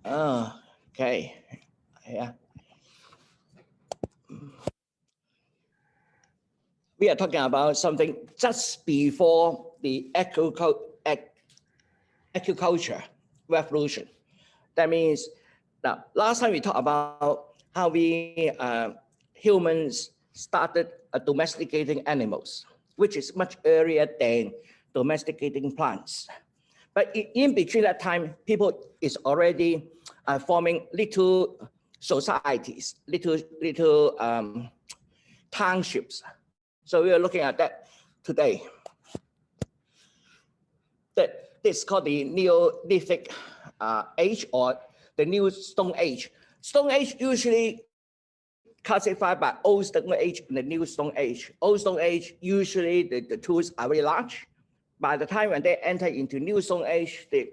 Okay. Yeah. We are talking about something just before the agriculture revolution. That means now last time we talked about how we humans started domesticating animals, which is much earlier than domesticating plants. But in between that time, people is already forming little societies, little townships. So we are looking at that today. This is called the Neolithic age or the New Stone Age. Stone Age usually classified by Old Stone Age and the New Stone Age. Old Stone Age, usually the tools are very large. By the time when they enter into New Stone Age, the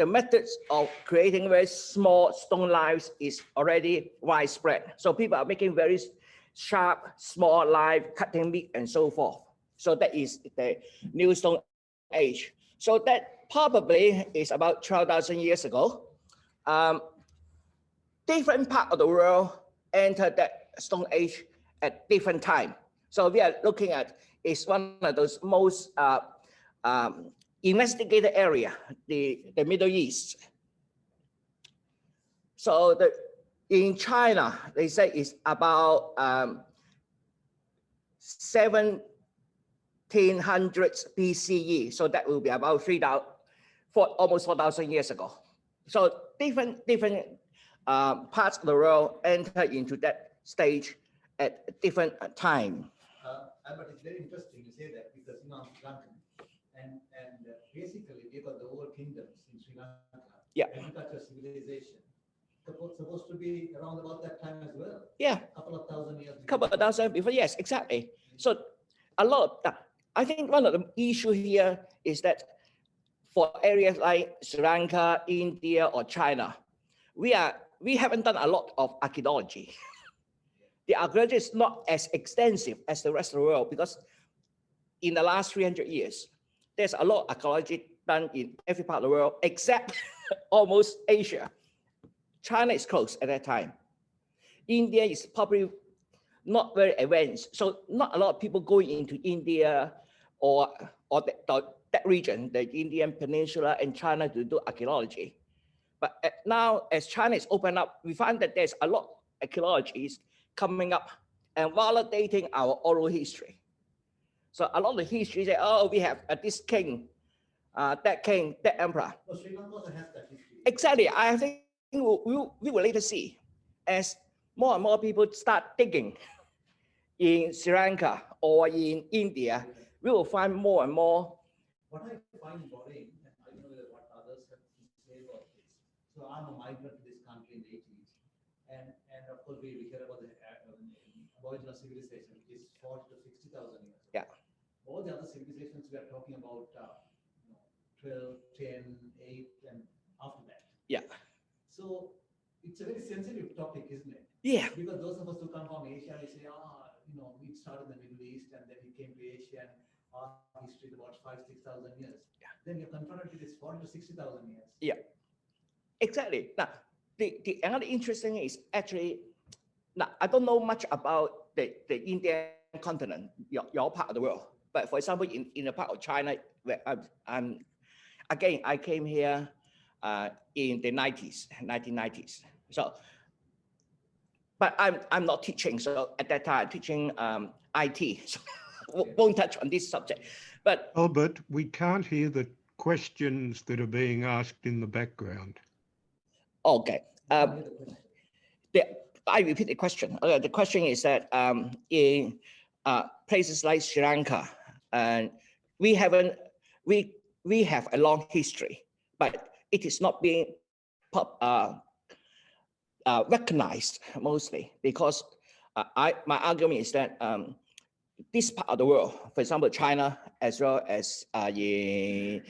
methods of creating very small stone lives is already widespread. So people are making very sharp, small live, cutting meat and so forth. So that is the New Stone Age. So that probably is about 12,000 years ago. Different part of the world entered that Stone Age at different time. So we are looking at is one of those most investigated area, the Middle East. So in China, they say it's about 1700s BCE. So that will be about almost 4,000 years ago. So different parts of the world enter into that stage at different time. But it's very interesting to say that because Sri Lanka and basically they got the old kingdoms in Sri Lanka. Yeah. Agriculture civilization supposed to be around about that time as well. Yeah. Couple of thousand years. Couple of thousand before, yes, exactly. So a lot of that. I think one of the issue here is that for areas like Sri Lanka, India, or China, we haven't done a lot of archaeology. The archaeology is not as extensive as the rest of the world because in the last 300 years, there's a lot of archaeology done in every part of the world except almost Asia. China is close at that time. India is probably not very advanced. So not a lot of people going into India or that region, the Indian Peninsula and China to do archaeology. But now as China is open up, we find that there's a lot of archaeologies coming up and validating our oral history. So a lot of the history say, oh, we have this king, that emperor. Well, Sri Lanka also has that history. Exactly. I think we will later see as more and more people start digging in Sri Lanka or in India, we will find more and more. What I find worrying, and I don't know what others have to say about this. So I'm a migrant to this country in the 80s. And of course, we hear about the aboriginal civilization, which is 40 to 60,000 years. Yeah. All the other civilizations we are talking about, 12, 10, 8, and after that. Yeah. So it's a very sensitive topic, isn't it? Yeah. Because those of us who come from Asia, we say, it started in the Middle East and then it came to Asia and our history is about 5,000 to 6,000 years. Yeah. Then you're confronted with this 40 to 60,000 years. Yeah. Exactly. Now, the another interesting is actually, now I don't know much about the Indian continent, your part of the world. But for example, in a part of China, where I came here in the 1990s. So, but I'm not teaching. So at that time, teaching IT. So won't touch on this subject. But Albert, we can't hear the questions that are being asked in the background. Okay. I repeat the question. The question is that in places like Sri Lanka, and we have a long history, but it is not being recognized mostly because my argument is that this part of the world, for example, China, as well as the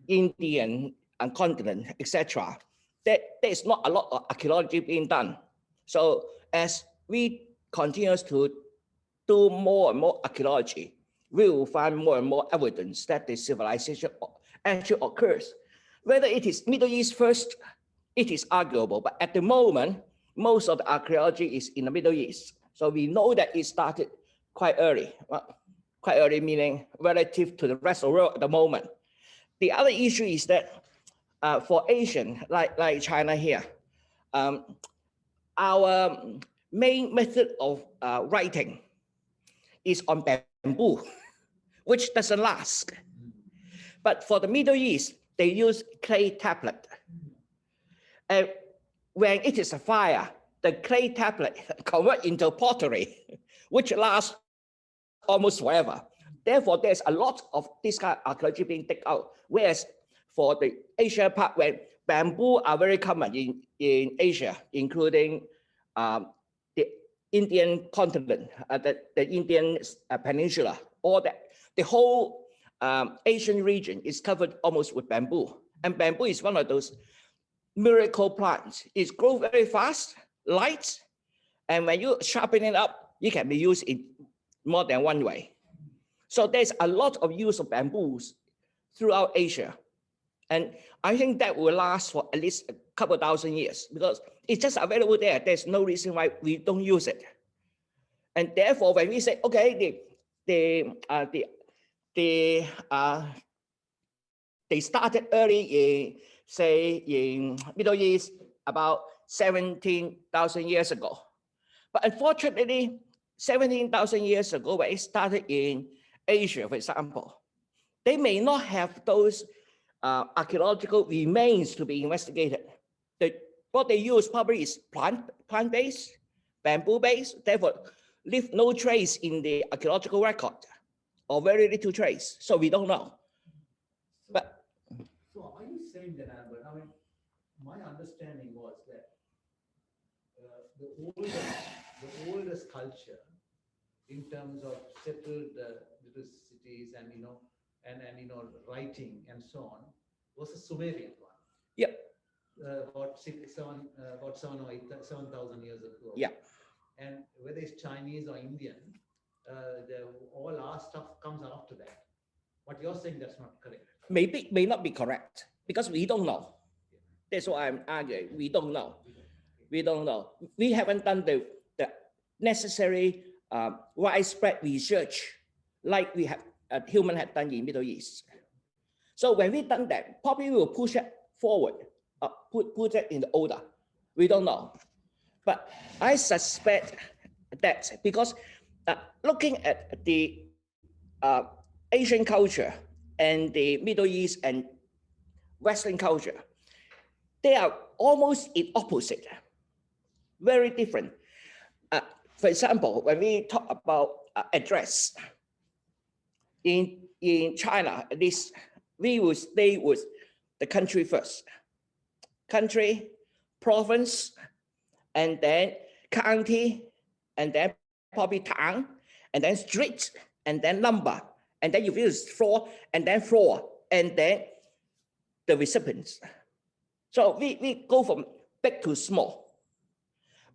Indian continent, etc., there is not a lot of archaeology being done. So as we continue to do more and more archaeology, we will find more and more evidence that the civilization actually occurs. Whether it is Middle East first, it is arguable. But at the moment, most of the archaeology is in the Middle East. So we know that it started quite early. Well, quite early meaning relative to the rest of the world at the moment. The other issue is that for Asian, like China here, our main method of writing is on bamboo, which doesn't last. But for the Middle East, they use clay tablet. And when it is a fire, the clay tablet convert into pottery, which lasts almost forever. Therefore, there's a lot of this kind of archaeology being taken out. Whereas for the Asia part, where bamboo are very common in Asia, including the Indian continent, the Indian peninsula, all that, the whole Asian region is covered almost with bamboo. And bamboo is one of those miracle plants. It grows very fast, light, and when you sharpen it up, it can be used in more than one way. So there's a lot of use of bamboos throughout Asia. And I think that will last for at least a couple thousand years because it's just available there. There's no reason why we don't use it. And therefore, when we say, okay, they started early in, say, in Middle East about 17,000 years ago. But unfortunately, 17,000 years ago, when it started in Asia, for example, they may not have those archaeological remains to be investigated. What they use probably is plant-based, bamboo-based, therefore leave no trace in the archaeological record, or very little trace, so we don't know. But so are you saying that, Albert? I mean, my understanding was that the oldest culture, in terms of settled little cities and writing and so on, was a Sumerian one. Yep. About 7,000 or 8,000 years ago. Yeah. And whether it's Chinese or Indian, all our stuff comes after that. What you're saying, that's not correct. May not be correct because we don't know. That's what I'm arguing. We don't know. We don't know. We haven't done the necessary widespread research like we have human had done in Middle East. So when we done that, probably we will push it forward, put it in the order. We don't know. But I suspect that because looking at the Asian culture and the Middle East and Western culture, they are almost in opposite, very different. For example, when we talk about address, in China, at least we will stay with the country first. Country, province, and then county, and then probably town, and then street, and then number, and then you use floor, and then the recipients. So we go from big to small.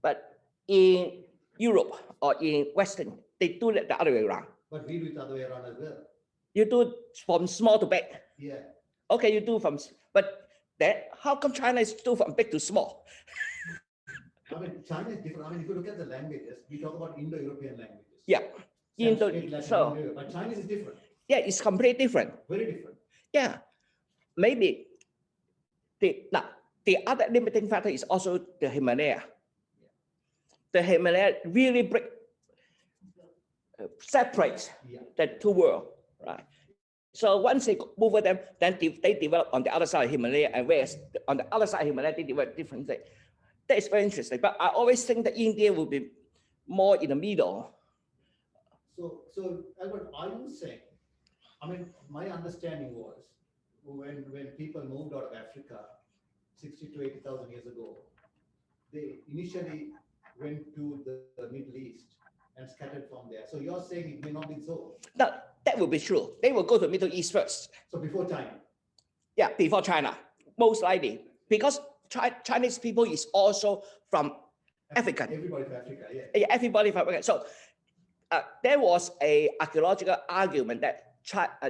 But in Europe or in Western, they do it the other way around. But we do it the other way around as well. You do from small to big. Yeah. Okay, you do from, but then how come China is do from big to small? I mean, China is different. I mean, if you look at the languages, we talk about Indo-European languages. Yeah. But Chinese is different. Yeah, it's completely different. Very different. Yeah. Maybe the other limiting factor is also the Himalaya. The Himalaya really separates the two worlds, right? So once they move over them, then they develop on the other side of Himalaya, and whereas on the other side of Himalaya, they develop different things. That is very interesting. But I always think that India will be more in the middle. So Albert, are you saying, I mean, my understanding was when people moved out of Africa 60 to 80,000 years ago, they initially went to the Middle East and scattered from there. So you're saying it may not be so? That will be true. They will go to Middle East first. So before China? Yeah, before China, most likely. Because Chinese people is also from Africa. Everybody from Africa, yeah. Yeah, everybody from Africa. So there was a archaeological argument that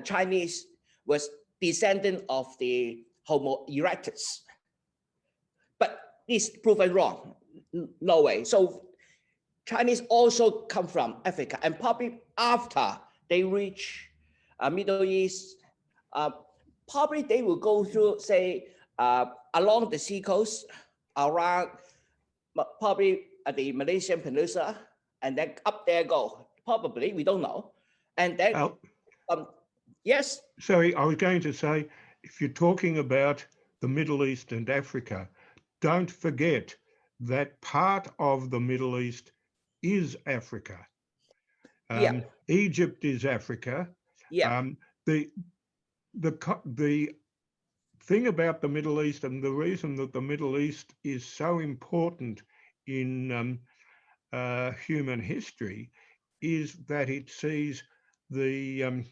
Chinese was descendant of the Homo erectus. But is proven wrong. No way. So Chinese also come from Africa, and probably after they reach Middle East, probably they will go through, say, along the sea coast, around probably at the Malaysian Peninsula, and then up there go. Probably, we don't know. And then, yes. Sorry, I was going to say, if you're talking about the Middle East and Africa, don't forget that part of the Middle East is Africa. Yeah. Egypt is Africa. Yeah. The thing about the Middle East, and the reason that the Middle East is so important in human history, is that it sees the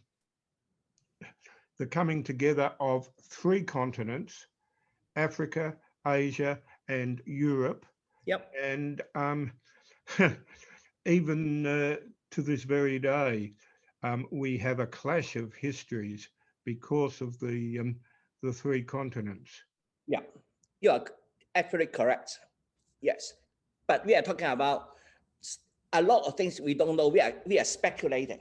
coming together of three continents: Africa, Asia, and Europe. Yep. And even to this very day, we have a clash of histories because of the three continents. Yeah, you are actually correct. Yes, but we are talking about a lot of things we don't know. We are speculating.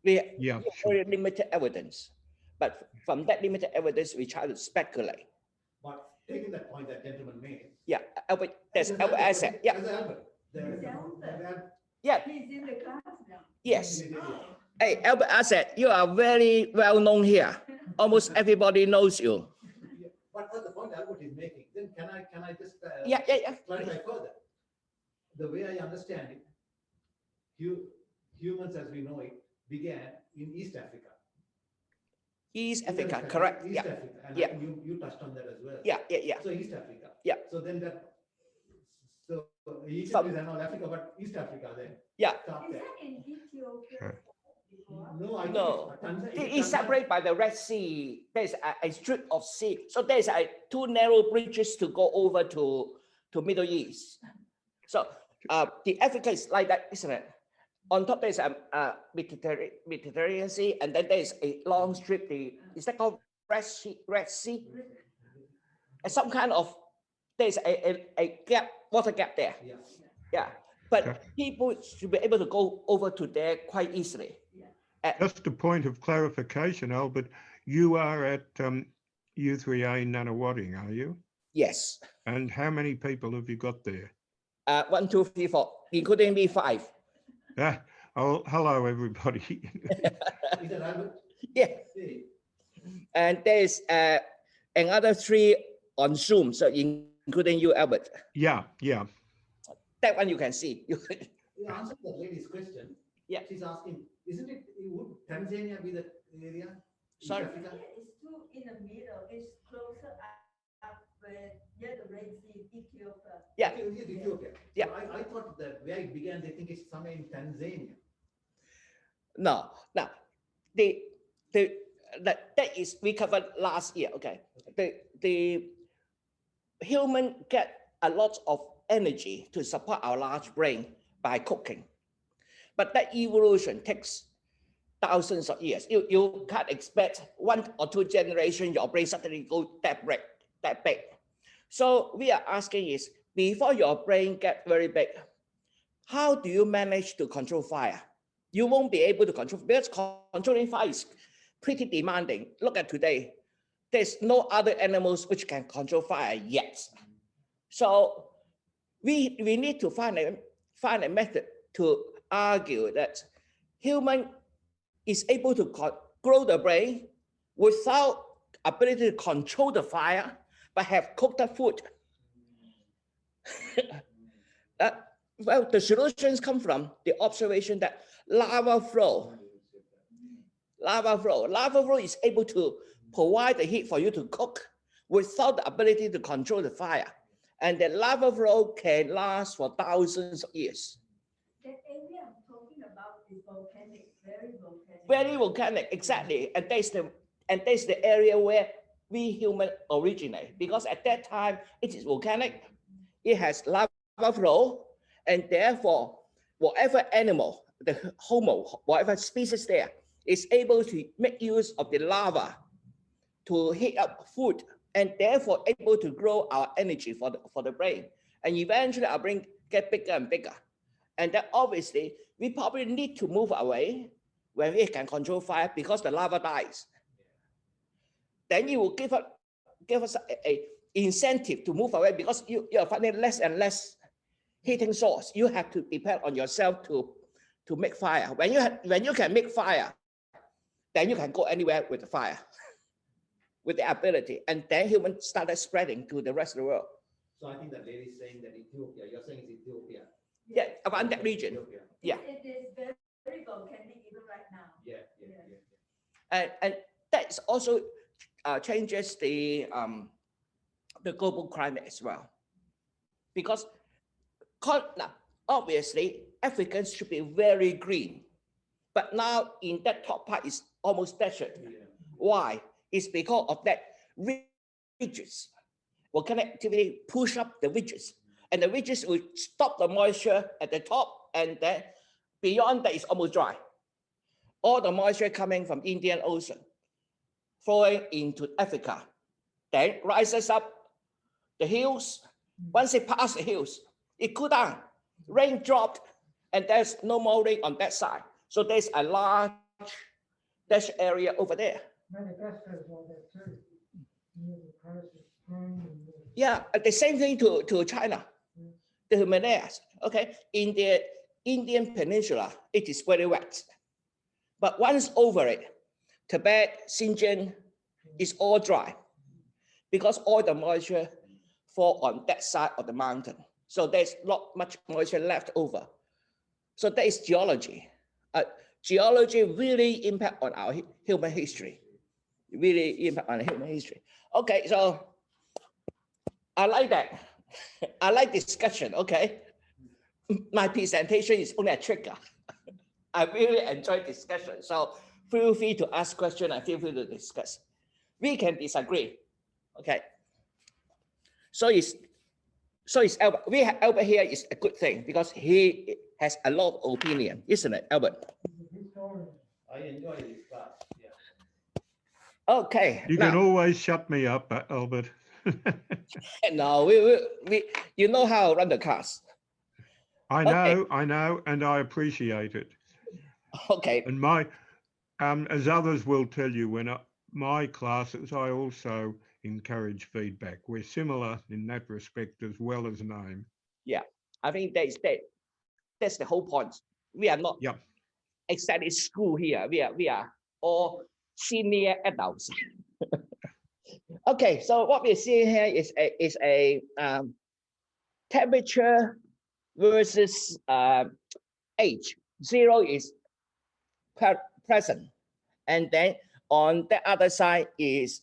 We have very limited evidence, but from that limited evidence, we try to speculate. But taking that point that gentleman made. Yeah, Albert. There's Albert Asset. Yeah. Yeah. He's in the class now. Yes. Hey, Albert Asset, you are very well known here. Almost everybody knows you. But the point Albert is making, then can I just clarify further? The way I understand it, humans as we know it began in East Africa. East Africa, correct? East Africa, and you touched on that as well. Yeah. So East Africa. Yeah. So then so Egypt is not Africa, but East Africa then. Yeah. Stop there. Is that in Ethiopia? No, It is separated by the Red Sea. There's a strip of sea. So there's two narrow bridges to go over to Middle East. So the Africa is like that, isn't it? On top there's a Mediterranean Sea, and then there's a long strip. Is that called Red Sea? And some kind of, there's a gap, water gap there. Yeah. But people should be able to go over to there quite easily. Just a point of clarification, Albert, you are at U3A Nunawading, are you? Yes. And how many people have you got there? 1, 2, 3, 4, including me, 5. Oh, hello, everybody. Yeah. And there's another 3 on Zoom, so including you, Albert. Yeah. That one you can see. You answered the lady's question. Yeah. She's asking, would Tanzania be the area? Sorry. It's too in the middle. It's closer up where the Red Sea, Ethiopia. Yeah. Ethiopia. Yeah. So I thought that where it began, they think it's somewhere in Tanzania. No. That is we covered last year. Okay. The human get a lot of energy to support our large brain by cooking, but that evolution takes thousands of years. You can't expect 1 or 2 generations your brain suddenly go that big. So we are asking is, before your brain get very big, how do you manage to control fire? You won't be able to control, because controlling fire is pretty demanding. Look at today. There's no other animals which can control fire yet. So we need to find a method to argue that human is able to grow the brain without ability to control the fire, but have cooked the food. Well, the solutions come from the observation that lava flow is able to provide the heat for you to cook without the ability to control the fire. And the lava flow can last for thousands of years. That area I'm talking about is volcanic, very volcanic. Very volcanic, exactly. And that's the area where we human originate, because at that time it is volcanic, it has lava flow, and therefore whatever animal, the Homo, whatever species there, is able to make use of the lava to heat up food and therefore able to grow our energy for the brain. And eventually our brain get bigger and bigger. And then obviously we probably need to move away when we can control fire because the lava dies. Then you will give us a incentive to move away because you are finding less and less heating source. You have to depend on yourself to make fire. When you can make fire, then you can go anywhere with the fire, with the ability. And then humans started spreading to the rest of the world. So I think that lady is saying that Ethiopia, you're saying it's Ethiopia. Yeah, around that region. Ethiopia. Yeah. It is very volcanic even right now. Yeah. And that also changes the global climate as well. Because now, obviously, Africans should be very green. But now in that top part is almost desert. Yeah. Why? It's because of that ridges. Volcanic activity push up the ridges. And the ridges will stop the moisture at the top, and then beyond that is almost dry. All the moisture coming from Indian Ocean flowing into Africa, then rises up the hills. Once it passes the hills, it cool down, rain dropped, and there's no more rain on that side. So there's a large desert area over there. Manifestos all that too. You know, the Persian Spring and the- Yeah, the same thing to China, the Himalayas. Okay, in the Indian Peninsula, it is very wet. But once over it, Tibet, Xinjiang is all dry because all the moisture fall on that side of the mountain. So there's not much moisture left over. So that is geology. Geology really impact on our human history. Really impact on human history. Okay, so I like that. I like discussion, okay? My presentation is only a trigger. I really enjoy discussion. So feel free to ask questions and feel free to discuss. We can disagree, okay? So it's Albert. We have Albert here is a good thing because he has a lot of opinion, isn't it, Albert? he's a historian. I enjoy this class. Yeah. Okay. You can always shut me up, Albert. No, we you know how to run the class. I know, and I appreciate it. Okay. And my, as others will tell you, when my classes, I also encourage feedback. We're similar in that respect as well as name. Yeah, I think that's the whole point. We are not Yep. exactly school here. We are all senior adults. Okay, so what we're seeing here is a temperature versus age. 0 is present, and then on the other side is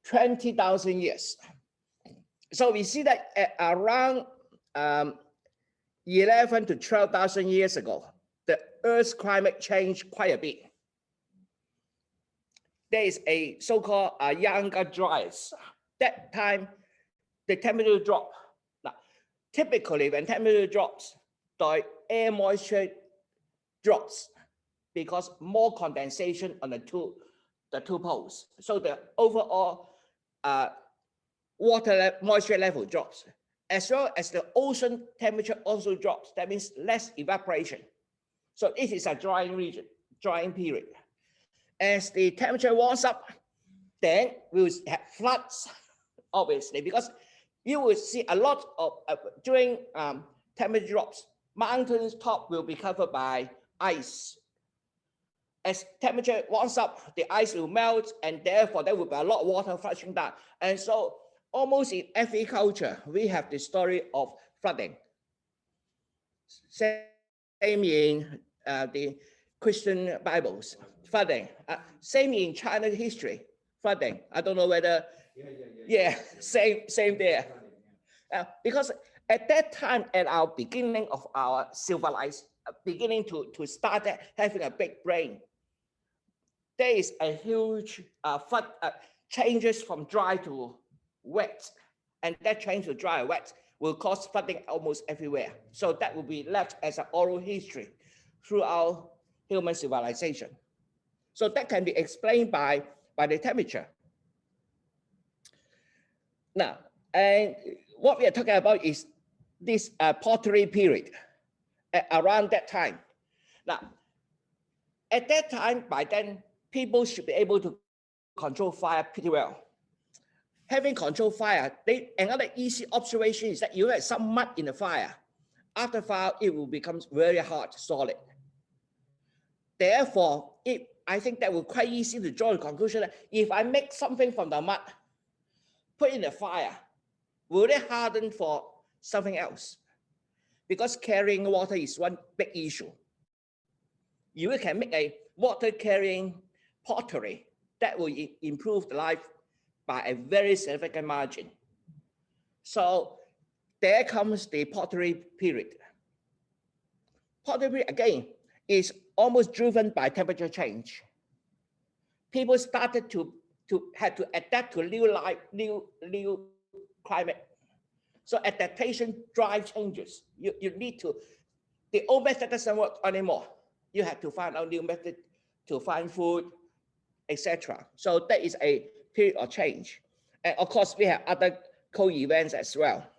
20,000 years. So we see that at around 11 to 12,000 years ago, the Earth's climate changed quite a bit. There is a so-called younger dryas. That time, the temperature dropped. Now, typically, when temperature drops, the air moisture drops because more condensation on the two poles. So the overall moisture level drops, as well as the ocean temperature also drops. That means less evaporation. So it is a drying region, drying period. As the temperature warms up, then we will have floods, obviously, because you will see a lot of during temperature drops, mountains top will be covered by ice. As temperature warms up, the ice will melt, and therefore there will be a lot of water flushing down. And so almost in every culture, we have the story of flooding. Same in the Christian Bibles, flooding. Same in China history, flooding. I don't know whether, yeah, same there. Because at that time, at our beginning of our civilized, beginning to start having a big brain, there is a huge flood, changes from dry to wet, and that change to dry and wet will cause flooding almost everywhere. So that will be left as an oral history throughout human civilization. So that can be explained by the temperature. Now, and what we are talking about is this pottery period around that time. Now, at that time, by then, people should be able to control fire pretty well. Having control fire, another easy observation is that you have some mud in the fire. After fire, it will become very hard, solid. Therefore, I think that will quite easy to draw the conclusion that if I make something from the mud, put in the fire, will it harden for something else? Because carrying water is one big issue. You can make a water carrying pottery that will improve the life by a very significant margin. So there comes the pottery period. Pottery, again, is almost driven by temperature change. People started to have to adapt to new climate. So adaptation drive changes. You need to, the old method doesn't work anymore. You have to find out new method to find food, etc. So that is a period of change. And of course, we have other co-events as well.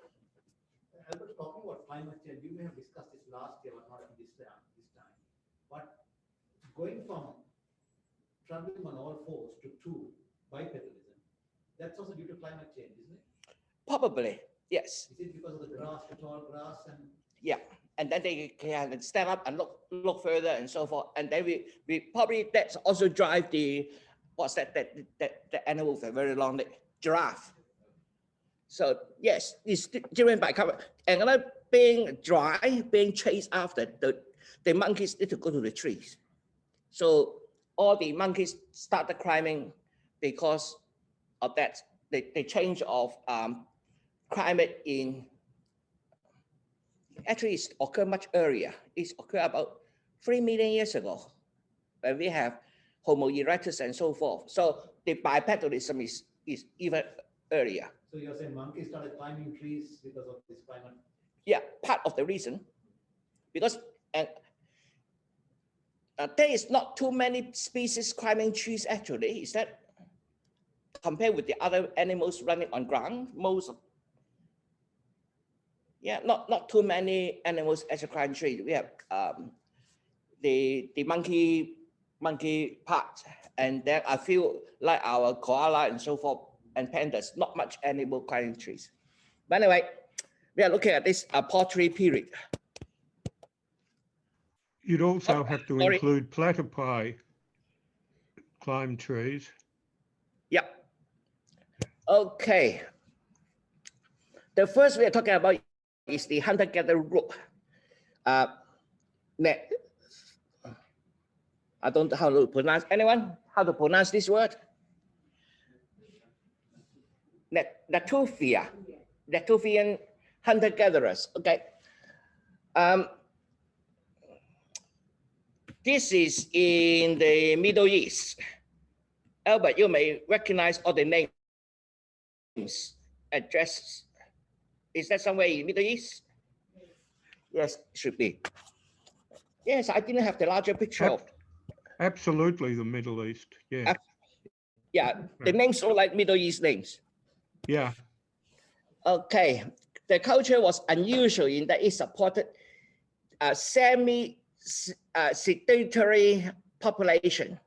Albert, talking about climate change, we may have discussed this last year, but not in this time. But going from traveling on all fours to bipedalism, that's also due to climate change, isn't it? Probably, yes. Is it because of the grass, the tall grass, and yeah, and then they can stand up and look further and so forth, and then we probably that's also drive the what's that animal with a very long leg, giraffe. So yes, it's driven by cover. Another being dry, being chased after the monkeys need to go to the trees. So all the monkeys started climbing because of that. The change of climate in actually it's occurred much earlier. It's occurred about 3 million years ago, when we have Homo erectus and so forth. So the bipedalism is even earlier. so you're saying monkeys started climbing trees because of this climate? Yeah, part of the reason, because there is not too many species climbing trees actually. Is that compared with the other animals running on ground? Not too many animals actually climb trees. We have the monkey part, and then a few like our koala and so forth and pandas. Not much animal climbing trees. But anyway, we are looking at this pottery period. You'd also have to include platypi climb trees. Yeah. Okay. The first we are talking about is the hunter-gatherer group. I don't know how to pronounce. Anyone? How to pronounce this word? Natufian hunter-gatherers. Okay. This is in the Middle East. Albert, you may recognize all the names, addresses. Is that somewhere in Middle East? Yes, should be. Yes, I didn't have the larger picture of. Absolutely, the Middle East. Yeah. Yeah, the names are like Middle East names. Yeah. Okay, the culture was unusual in that it supported a semi-sedentary population.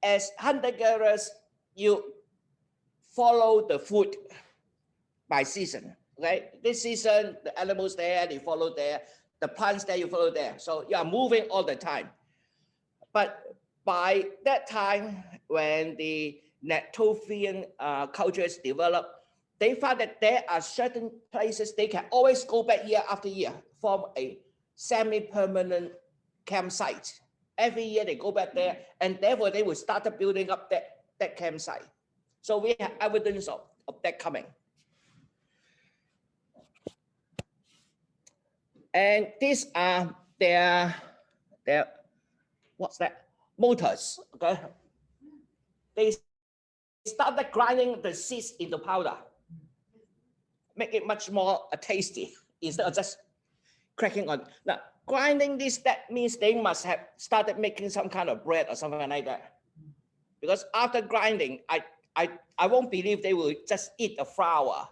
As hunter-gatherers, you follow the food by season. Okay, this season the animals there, they follow there. The plants there, you follow there. So you are moving all the time. But by that time, when the Natufian cultures developed, they found that there are certain places they can always go back year after year, form a semi-permanent campsite. Every year they go back there, and therefore they will start building up that campsite. So we have evidence of that coming. And these are their what's that? Motors. Okay. They started grinding the seeds into powder, make it much more tasty instead of just cracking on. Now, grinding this, that means they must have started making some kind of bread or something like that. Because after grinding, I won't believe they will just eat the flour.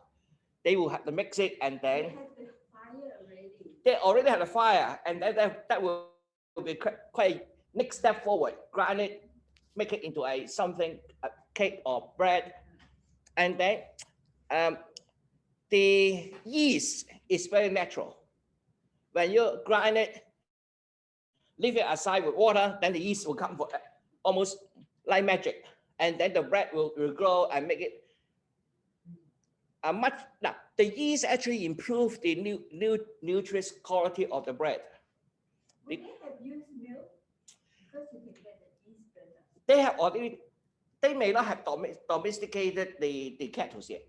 They will have to mix it and They then have the fire already. they already have a fire, and then that will be quite next step forward. Grind it, make it into something, a cake or bread, and then the yeast is very natural. When you grind it, leave it aside with water, then the yeast will come for almost like magic, and then the bread will grow and make it much. Now the yeast actually improve the nutritious quality of the bread. Would they have used milk? Because you can get the yeast better. They have already, they may not have domesticated the cattle yet.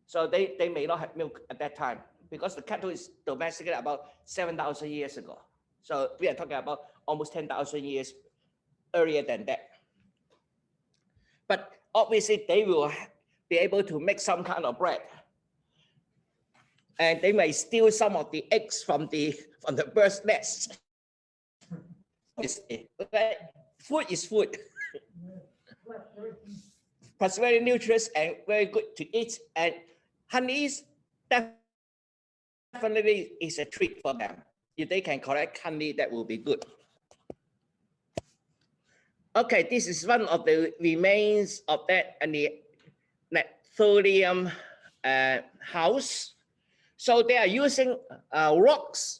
So they may not have milk at that time because the cattle is domesticated about 7,000 years ago. So we are talking about almost 10,000 years earlier than that. But obviously they will be able to make some kind of bread. And they may steal some of the eggs from the bird's nest. Food is food. But it's very nutritious and very good to eat. And honey is definitely is a treat for them. If they can collect honey, that will be good. Okay, this is one of the remains of that Neolithic house. So they are using rocks,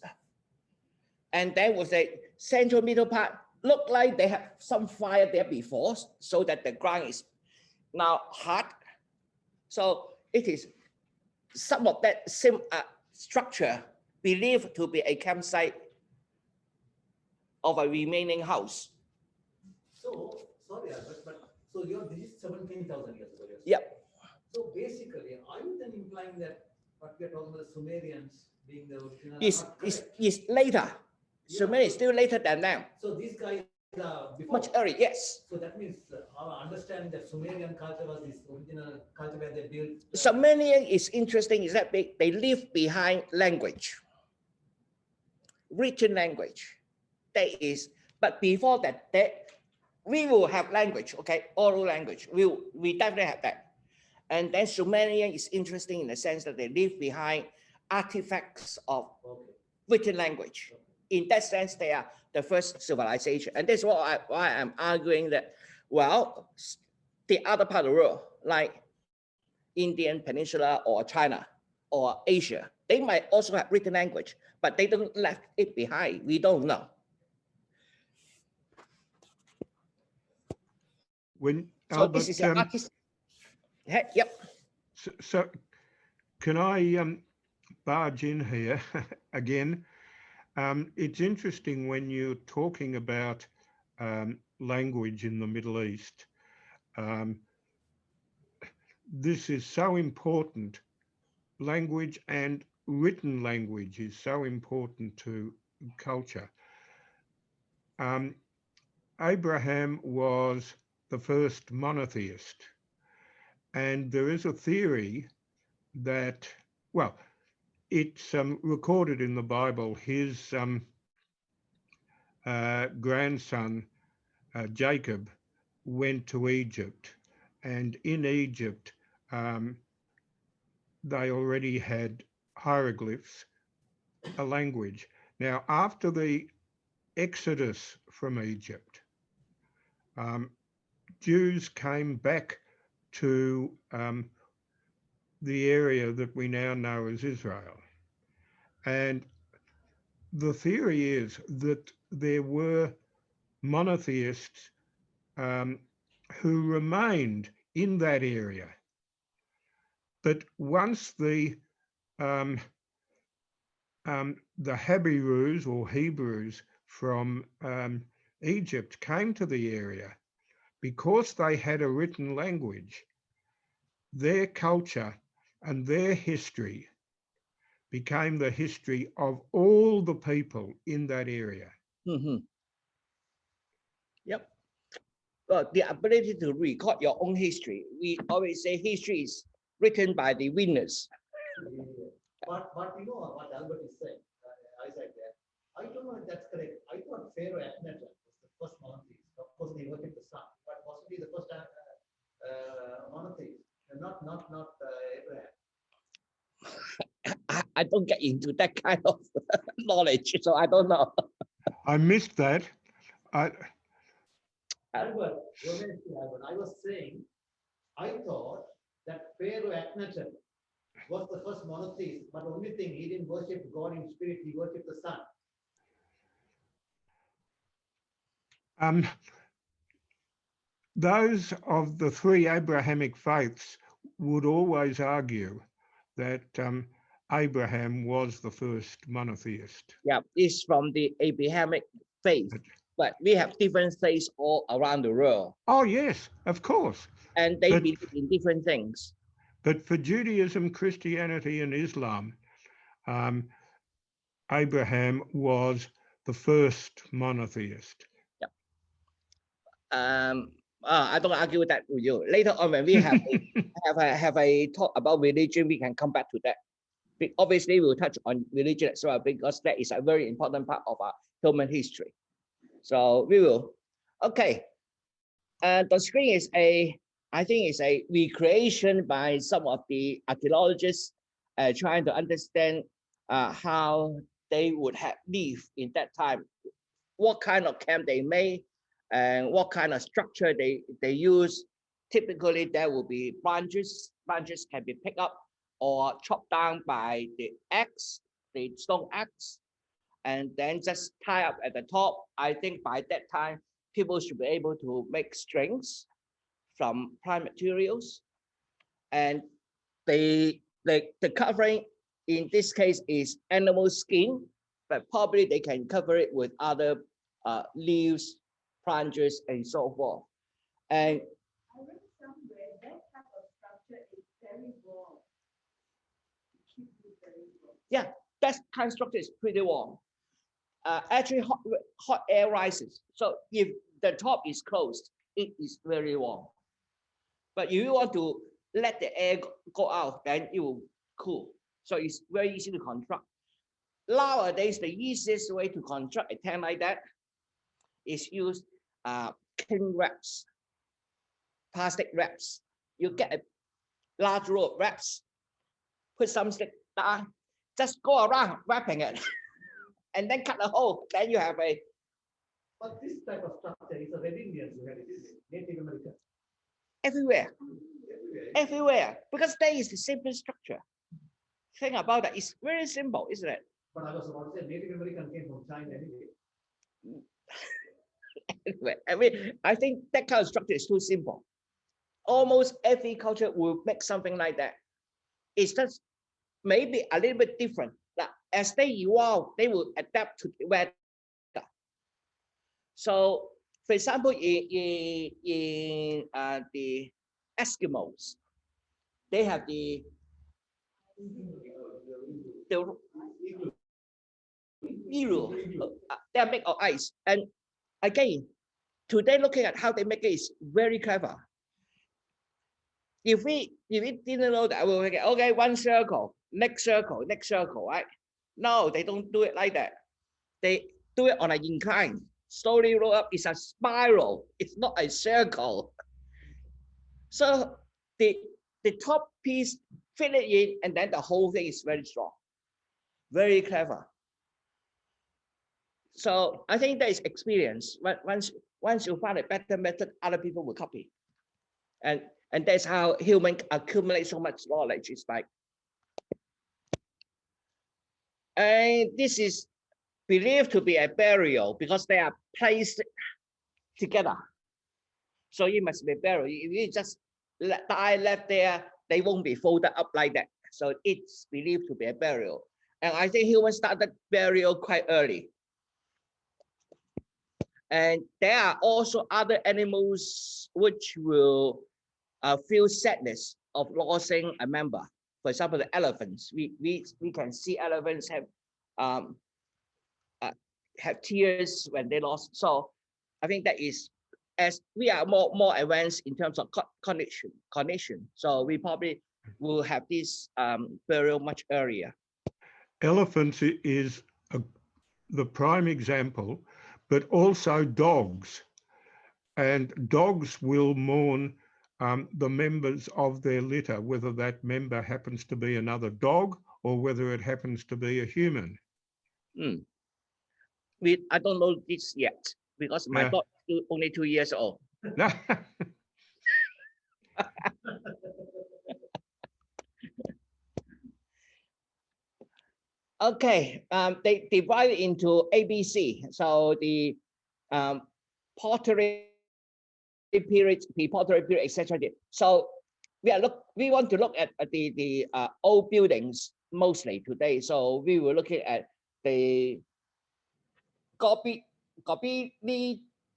and then with the central middle part, look like they have some fire there before, so that the ground is now hard. So it is some of that same structure believed to be a campsite of a remaining house. So, sorry, Albert, but so this is 17,000 years ago. Yep. So basically, are you then implying that what we are talking about the Sumerians being the original? Is later. Sumer is still later than them. So these guys before. Much earlier, yes. So that means our understanding that Sumerian culture was this original culture where they built. Sumerian is interesting is that they leave behind language, written language. That is, but before that, we will have language, okay, oral language. We definitely have that. And then Sumerian is interesting in the sense that they leave behind artifacts of written language. In that sense, they are the first civilization. And that's why I'm arguing that, well, the other part of the world, like Indian Peninsula or China or Asia, they might also have written language, but they don't left it behind. We don't know. When So Albert, this is an artist. Yep. So can I barge in here again? It's interesting when you're talking about language in the Middle East. This is so important. Language and written language is so important to culture. Abraham was the first monotheist. And there is a theory that, well, it's recorded in the Bible, his grandson, Jacob, went to Egypt. And in Egypt, they already had hieroglyphs, a language. Now, after the exodus from Egypt, Jews came back to the area that we now know as Israel. And the theory is that there were monotheists who remained in that area. But once the Hebrews or Hebrews from Egypt came to the area, because they had a written language, their culture and their history became the history of all the people in that area. Yep. Well, the ability to record your own history. We always say history is written by the winners. But you know what Albert is saying, Isaac there. I don't know if that's correct. I thought Pharaoh Akhenaten was the first monotheist. Of course, they worship the sun, but possibly the first monotheist, not Abraham. I don't get into that kind of knowledge, so I don't know. I missed that. Albert, I was saying, I thought that Pharaoh Akhenaten was the first monotheist, but only thing, he didn't worship God in spirit, he worshipped the sun. Those of the three Abrahamic faiths would always argue that Abraham was the first monotheist. Yeah, it's from the Abrahamic faith, but we have different faiths all around the world. Oh, yes, of course. And they believe in different things. But for Judaism, Christianity, and Islam, Abraham was the first monotheist. Yeah. I don't argue with that with you. Later on, when we have a talk about religion, we can come back to that. Obviously, we'll touch on religion as well because that is a very important part of our human history. So we will. Okay. The screen is I think it's a recreation by some of the archaeologists trying to understand how they would have lived in that time, what kind of camp they made, and what kind of structure they use. Typically, there will be branches. Branches can be picked up or chopped down by the axe, the stone axe, and then just tie up at the top. I think by that time, people should be able to make strings from plant materials. And the covering in this case is animal skin, but probably they can cover it with other leaves, branches, and so forth. And I read somewhere that type of structure is very warm. yeah, that kind of structure is pretty warm. Actually, hot air rises. So if the top is closed, it is very warm. But if you want to let the air go out, then it will cool. So it's very easy to construct. Nowadays, the easiest way to construct a tent like that is use cling wraps, plastic wraps. You get a large roll of wraps, put some stick down, just go around wrapping it, and then cut a hole. Then you have a. But this type of structure is a Red Indians who had it, isn't it? Native American. Everywhere, because that is the simple structure. Think about that, it's very simple, isn't it? But I was about to say Native American came from China anyway. Anyway, I think that kind of structure is too simple. Almost every culture will make something like that. It's just maybe a little bit different. Like, as they evolve, they will adapt to the weather. So, for example, in the Eskimos, they have the igloo. They are made of ice. And again, today looking at how they make it is very clever. If we didn't know that, we would get okay, one circle, next circle, right? No, they don't do it like that. They do it on an incline. Slowly roll up. It's a spiral. It's not a circle. So the top piece fill it in, and then the whole thing is very strong, very clever. So I think there is experience. Once you find a better method, other people will copy, and that's how humans accumulate so much knowledge. It's like, and this is believed to be a burial because they are placed together. So it must be a burial. If you just die left there, they won't be folded up like that. So it's believed to be a burial. And I think humans started burial quite early. And there are also other animals which will feel sadness of losing a member. For example, the elephants. We can see elephants have tears when they lost. So I think that is, as we are more advanced in terms of cognition. So we probably will have this burial much earlier. Elephants is the prime example, but also dogs. And dogs will mourn the members of their litter, whether that member happens to be another dog or whether it happens to be a human. I don't know this yet because my Yeah. dog is only 2 years old. No. Okay, they divide it into ABC. So the pottery period, pre-pottery period, etc. So we want to look at the old buildings mostly today. So we were looking at the Gobi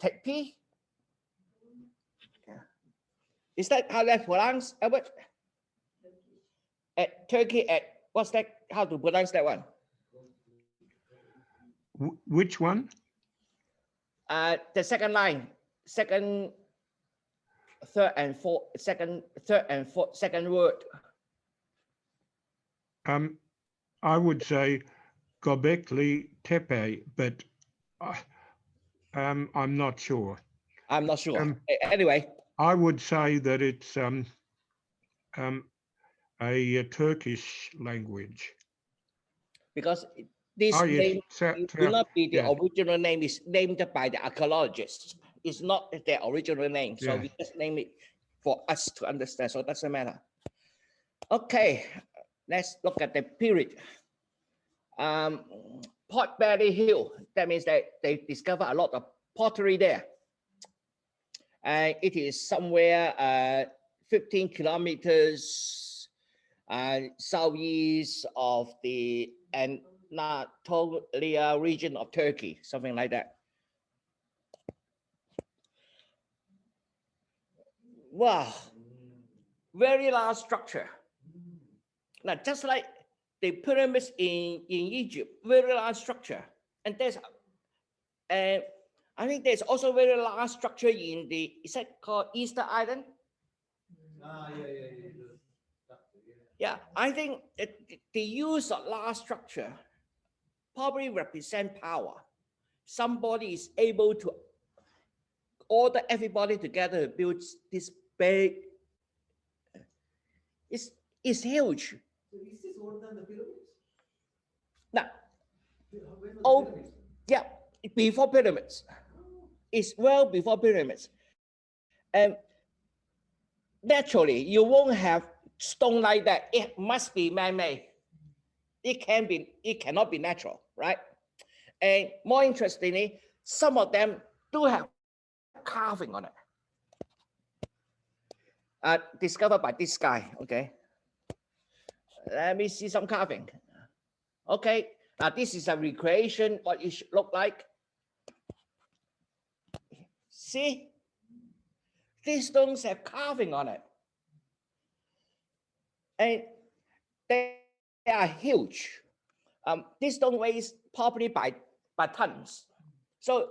Tepe. Is that how that's pronounced, Albert? At Turkey, at what's that? How to pronounce that one? Which one? The second line, second, third, and fourth, second word. I would say Göbekli Tepe, but I'm not sure. I'm not sure. Anyway, I would say that it's a Turkish language. because this name will not be the original name, is named by the archaeologists. It's not their original name. So we just name it for us to understand. So it doesn't matter. Okay, let's look at the period. Potbelly Hill, that means that they discover a lot of pottery there. It is somewhere 15 kilometers southeast of the Anatolia region of Turkey, something like that. Wow, very large structure. Now, just like the pyramids in Egypt, very large structure. And there's, I think there's also very large structure in the, is that called Easter Island? Yeah, I think the use of large structure probably represent power. Somebody is able to order everybody together to build this big, it's huge. So is this older than the pyramids? Now, When was oh, the pyramids? yeah, before pyramids. It's well before pyramids. And naturally, you won't have stone like that. It must be man-made. It cannot be natural, right? And more interestingly, some of them do have carving on it. Discovered by this guy, okay? Let me see some carving. Okay, now this is a recreation, what it should look like. See? These stones have carving on it. And they are huge. This stone weighs probably by tons. So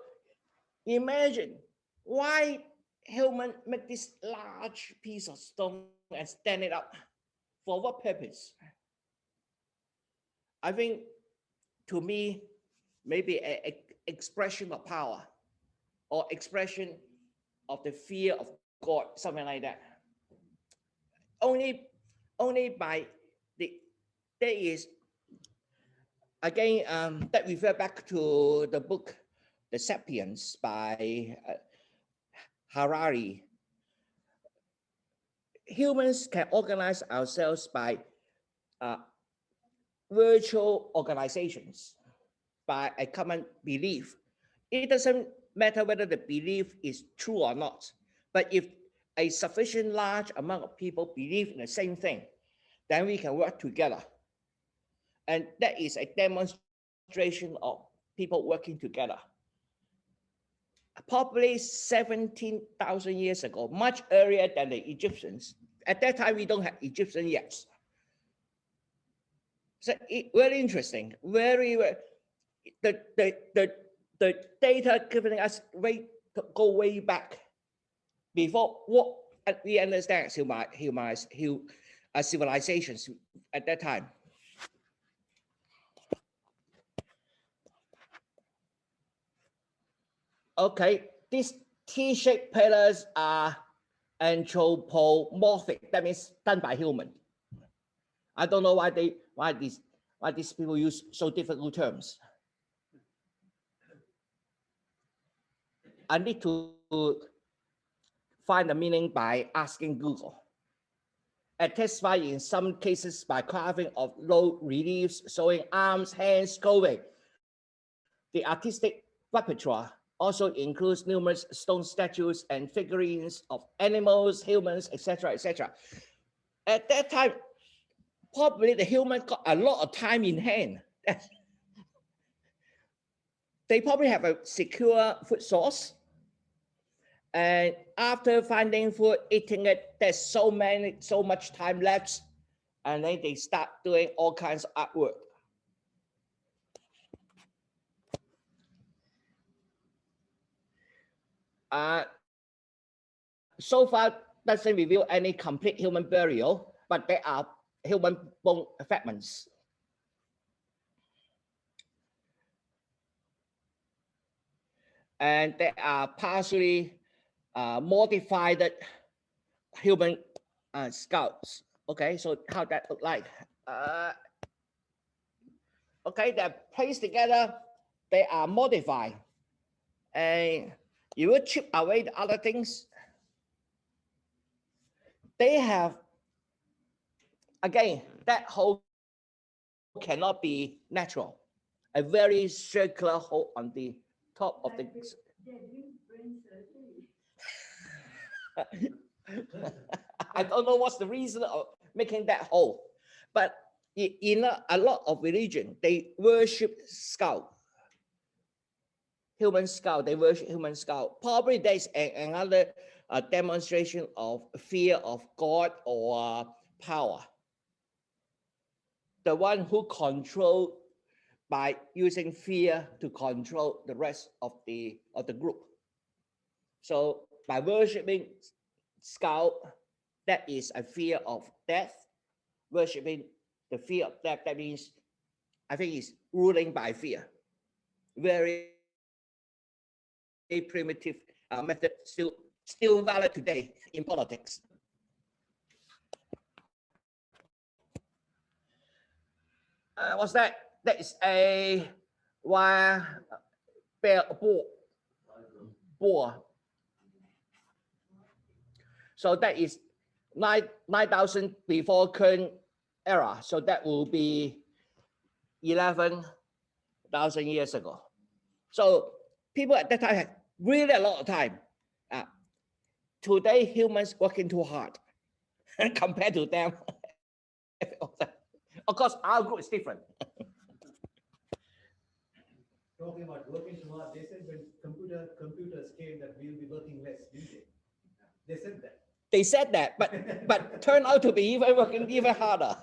imagine why human make this large piece of stone and stand it up. For what purpose? I think, to me, maybe an expression of power or expression of the fear of God, something like that. Only by there is, again, that refer back to the book, The Sapiens by Harari. Humans can organize ourselves by virtual organizations, by a common belief. It doesn't matter whether the belief is true or not, but if a sufficient large amount of people believe in the same thing, then we can work together. And that is a demonstration of people working together. Probably 17,000 years ago, much earlier than the Egyptians. At that time, we don't have Egyptian yet. So very interesting. The data giving us go way back before what we understand civilizations at that time. Okay, these T-shaped pillars are anthropomorphic. That means done by human. I don't know why these people use so difficult terms. I need to find the meaning by asking Google. Attested in some cases by carving of low reliefs showing arms, hands, clothing. The artistic repertoire also includes numerous stone statues and figurines of animals, humans, etc., etc. At that time, probably the human got a lot of time in hand. They probably have a secure food source. And after finding food, eating it, there's so much time left. And then they start doing all kinds of artwork. So far, doesn't reveal any complete human burial, but there are human bone fragments. And there are partially modified human skulls. Okay, so how that look like? Okay, they're placed together, they are modified. And you will chip away the other things. They have, again, that hole cannot be natural. A very circular hole on the top of the. I don't know what's the reason of making that hole, but in a lot of religion, they worship skull. Human skull, they worship human skull. Probably there's another demonstration of fear of God or power. The one who control by using fear to control the rest of the group. So by worshiping skull, that is a fear of death. Worshiping the fear of death, that means, I think it's ruling by fear. Very primitive method, still valid today in politics. What's that? That is a wire boar. So that is 9,000 before current era. So that will be 11,000 years ago. So people at that time had really a lot of time. Today, humans working too hard compared to them. Of course, our group is different. Talking about working too hard, they said when computers came that we'll be working less, didn't they? They said that. They said that, but turned out to be working even harder.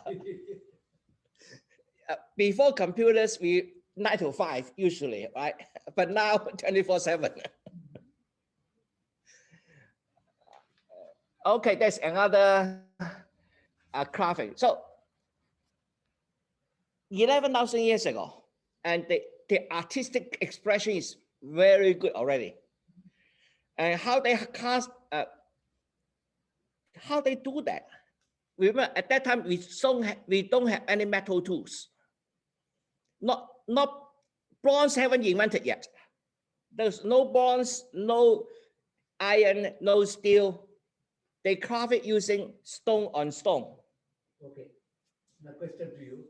Before computers, we 9 to 5 usually, right? But now 24/7. Okay, there's another carving. So 11,000 years ago, and the artistic expression is very good already. And how they cast, how they do that? Remember, at that time we don't have any metal tools. Not bronze haven't invented yet. There's no bronze, no iron, no steel. They carve it using stone on stone. Okay. Now, question to you: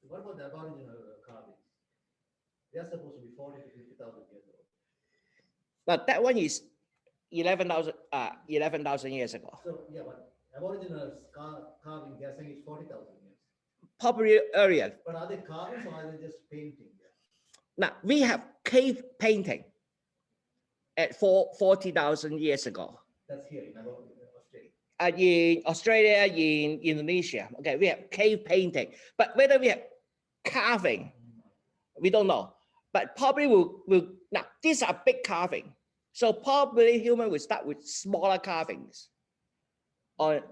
what about the Aboriginal carvings? They are supposed to be 40 to 50,000 years old. But that one is 11,000 years ago. So yeah, but Aboriginal carving, they are saying it's 40,000 years. Probably earlier. But are they carvings or are they just painting? Now we have cave painting at 40,000 years ago. That's here in Australia. In Australia, in Indonesia, okay, we have cave painting, but whether we have carving, we don't know. But probably will now these are big carving, so probably human will start with smaller carvings on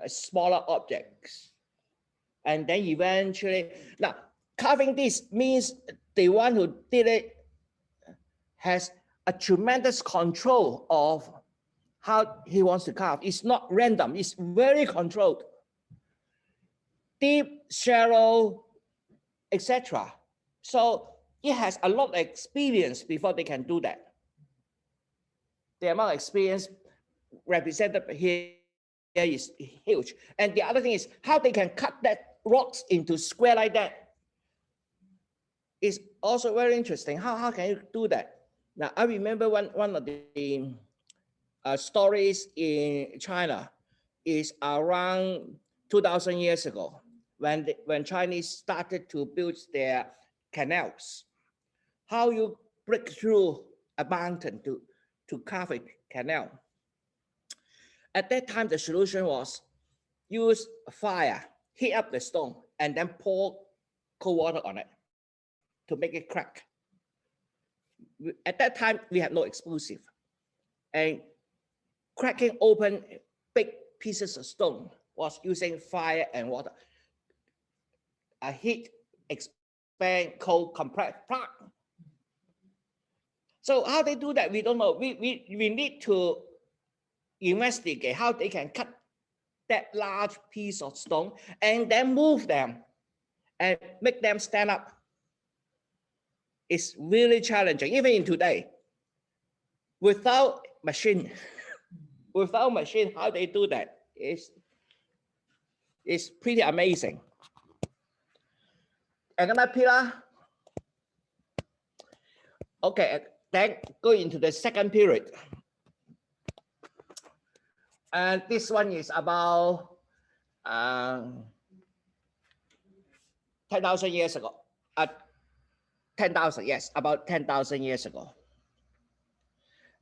smaller objects, and then eventually now carving this means the one who did it has a tremendous control of how he wants to carve. It's not random, it's very controlled. Deep, shallow, etc. So it has a lot of experience before they can do that. The amount of experience represented here is huge. And the other thing is how they can cut that rocks into square like that is also very interesting. How can you do that? Now, I remember one of the stories in China is around 2,000 years ago when Chinese started to build their canals. How you break through a mountain to carve a canal. At that time, the solution was use fire, heat up the stone, and then pour cold water on it to make it crack. At that time, we had no explosive. And cracking open big pieces of stone was using fire and water. A heat, expand, cold, compress. So how they do that, we don't know. We need to investigate how they can cut that large piece of stone and then move them and make them stand up. It's really challenging, even in today. Without machine, how they do that is pretty amazing. Another pillar. Okay, then go into the second period. And this one is about 10,000 years ago. 10,000, yes, about 10,000 years ago.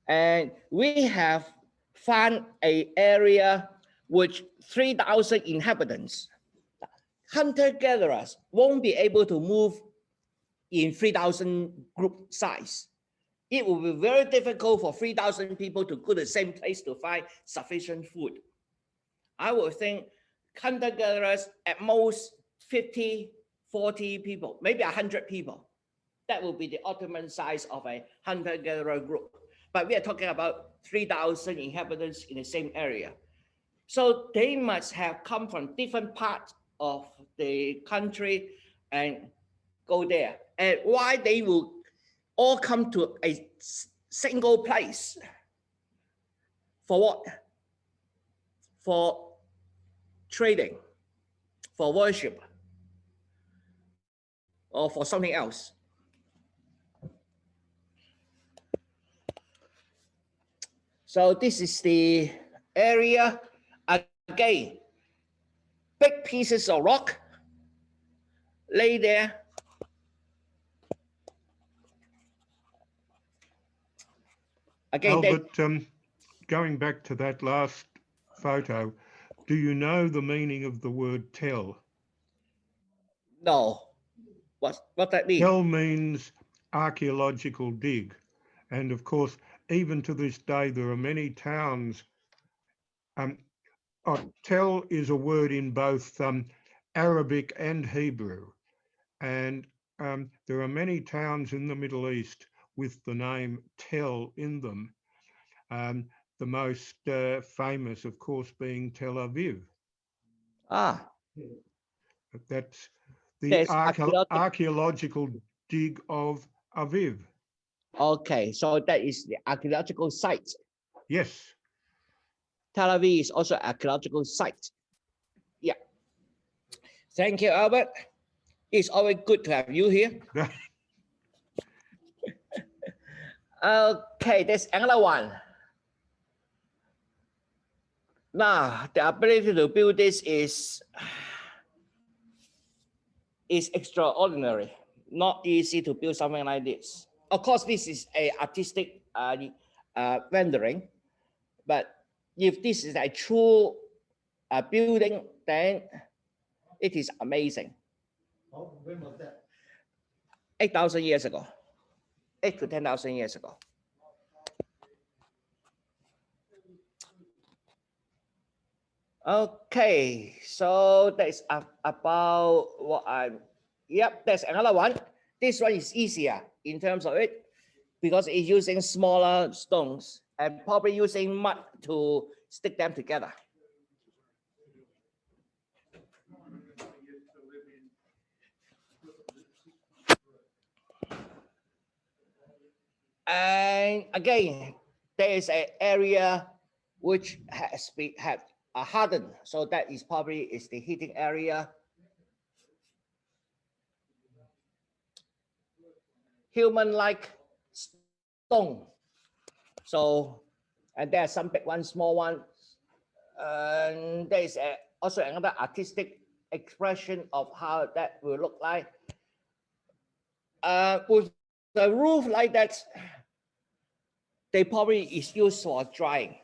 And we have found an area with 3,000 inhabitants. Hunter-gatherers won't be able to move in 3,000 group size. It will be very difficult for 3,000 people to go to the same place to find sufficient food. I would think hunter-gatherers at most 50, 40 people, maybe 100 people. That will be the optimum size of a hunter-gatherer group. But we are talking about 3,000 inhabitants in the same area. So they must have come from different parts of the country and go there. And why they will all come to a single place? For what? For trading, for worship, or for something else. So this is the area. Again, big pieces of rock lay there. Again, Albert, going back to that last photo, do you know the meaning of the word tell? No. What that mean? Tell means archaeological dig. And of course, even to this day, there are many towns. Tell is a word in both Arabic and Hebrew. And there are many towns in the Middle East with the name Tel in them. The most famous, of course, being Tel Aviv. Ah. That's the archaeological dig of Aviv. Okay, so that is the archaeological site. Yes. Tel Aviv is also an archaeological site. Yeah. Thank you, Albert. It's always good to have you here. Okay, there's another one. Now, the ability to build this is extraordinary. Not easy to build something like this. Of course, this is an artistic rendering, but if this is a true building, then it is amazing. Oh, when was that? 8,000 years ago. 8 to 10,000 years ago. Okay, so that's about what I'm. Yep, there's another one. This one is easier in terms of it because it's using smaller stones. and probably using mud to stick them together. And again, there is an area which has been hardened, so that is probably is the heating area. Human-like stone. So, and there are some big ones, small ones. And there is also another artistic expression of how that will look like. With the roof like that, they probably is used for drying.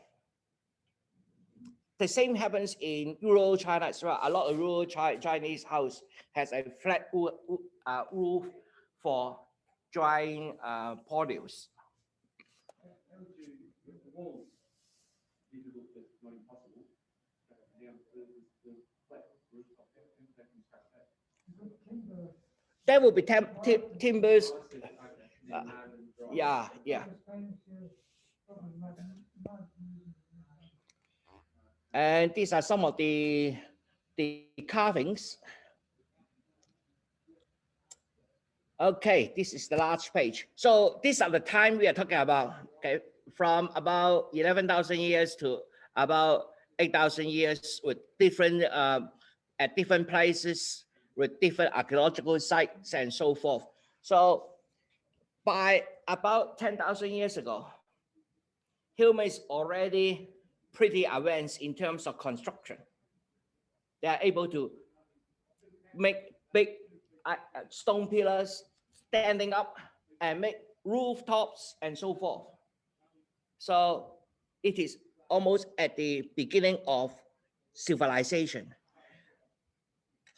The same happens in rural China as well. A lot of rural Chinese house has a flat roof for drying produce. There will be timbers. Yeah. And these are some of the carvings. Okay, this is the last page. So these are the time we are talking about. Okay, from about 11,000 years to about 8,000 years, with different at different places with different archaeological sites and so forth. So by about 10,000 years ago, humans already pretty advanced in terms of construction. They are able to make big stone pillars standing up and make rooftops and so forth. So it is almost at the beginning of civilization.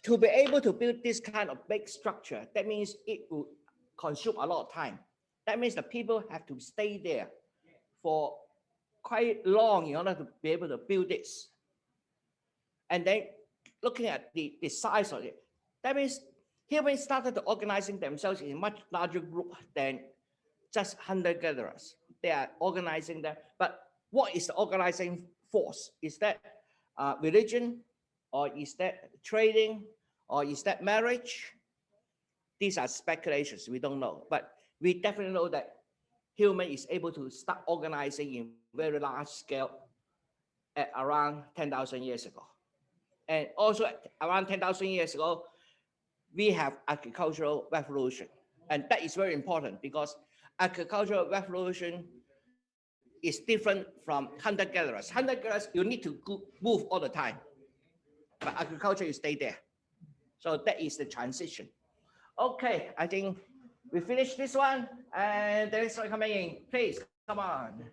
To be able to build this kind of big structure, that means it will consume a lot of time. That means the people have to stay there for quite long in order to be able to build this. And then looking at the size of it, that means humans started to organizing themselves in a much larger group than just hunter-gatherers. They are organizing them. But what is the organizing force? Is that religion, or is that trading, or is that marriage? These are speculations. We don't know. But we definitely know that human is able to start organizing in very large scale at around 10,000 years ago. And also around 10,000 years ago, we have agricultural revolution. And that is very important because agricultural revolution is different from hunter-gatherers. Hunter-gatherers, you need to move all the time. But agriculture, you stay there. So that is the transition. Okay, I think we finished this one. And there is one coming in. Please, come on.